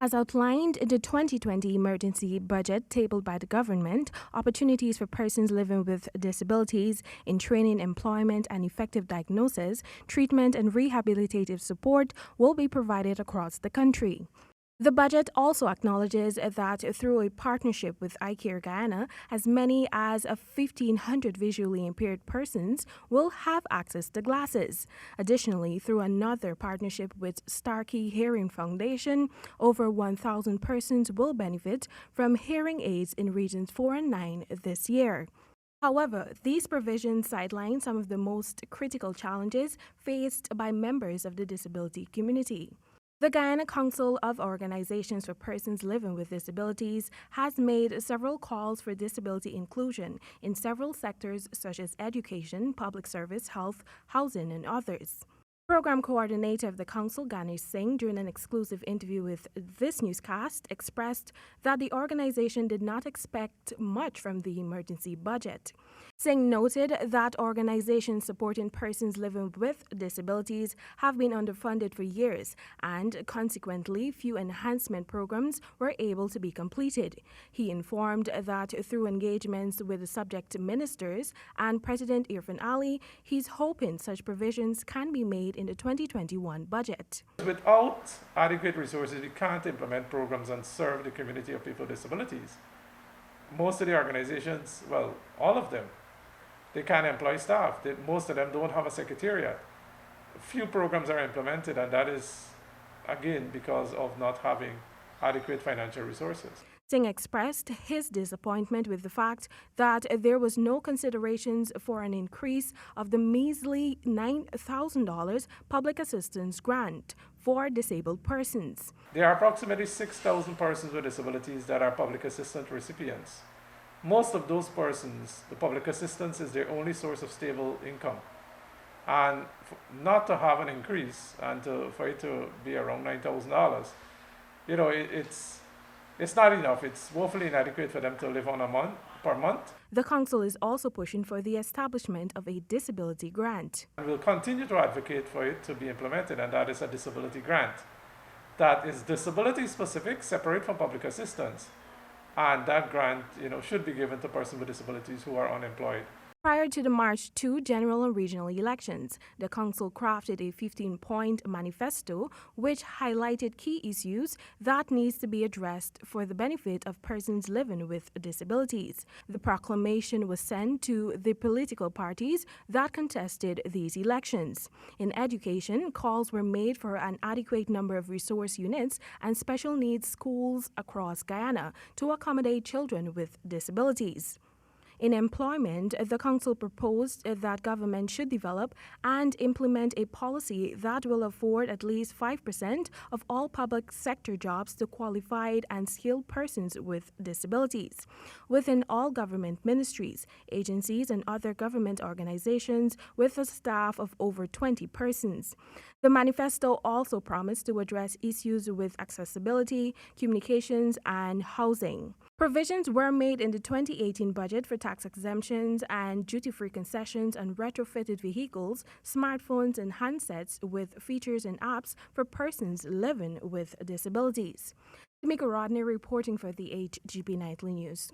As outlined in the 2020 emergency budget tabled by the government, opportunities for persons living with disabilities in training, employment, and effective diagnosis, treatment, and rehabilitative support will be provided across the country. The budget also acknowledges that through a partnership with iCare Guyana, as many as 1,500 visually impaired persons will have access to glasses. Additionally, through another partnership with Starkey Hearing Foundation, over 1,000 persons will benefit from hearing aids in Regions 4 and 9 this year. However, these provisions sideline some of the most critical challenges faced by members of the disability community. The Guyana Council of Organizations for Persons Living with Disabilities has made several calls for disability inclusion in several sectors such as education, public service, health, housing, and others. Program coordinator of the council, Ganesh Singh, during an exclusive interview with this newscast, expressed that the organization did not expect much from the emergency budget. Singh noted that organizations supporting persons living with disabilities have been underfunded for years, and consequently, few enhancement programs were able to be completed. He informed that through engagements with the subject ministers and President Irfan Ali, he's hoping such provisions can be made in the 2021 budget. Without adequate resources, we can't implement programs and serve the community of people with disabilities. Most of the organizations, well, all of them, they can't employ staff. Most of them don't have a secretariat. Few programs are implemented, and that is, again, because of not having adequate financial resources. Singh expressed his disappointment with the fact that there was no considerations for an increase of the measly $9,000 public assistance grant for disabled persons. There are approximately 6,000 persons with disabilities that are public assistance recipients. Most of those persons, the public assistance is their only source of stable income. And not to have an increase and for it to be around $9,000, it's not enough. It's woefully inadequate for them to live on per month. The council is also pushing for the establishment of a disability grant. And we'll continue to advocate for it to be implemented, and that is a disability grant. That is disability specific, separate from public assistance. And that grant, should be given to persons with disabilities who are unemployed. Prior to the March 2 general and regional elections, the council crafted a 15-point manifesto which highlighted key issues that needs to be addressed for the benefit of persons living with disabilities. The proclamation was sent to the political parties that contested these elections. In education, calls were made for an adequate number of resource units and special needs schools across Guyana to accommodate children with disabilities. In employment, the council proposed that government should develop and implement a policy that will afford at least 5% of all public sector jobs to qualified and skilled persons with disabilities within all government ministries, agencies, and other government organizations with a staff of over 20 persons. The manifesto also promised to address issues with accessibility, communications, and housing. Provisions were made in the 2018 budget for tax exemptions and duty-free concessions on retrofitted vehicles, smartphones, and handsets with features and apps for persons living with disabilities. Temika Rodney reporting for the HGP Nightly News.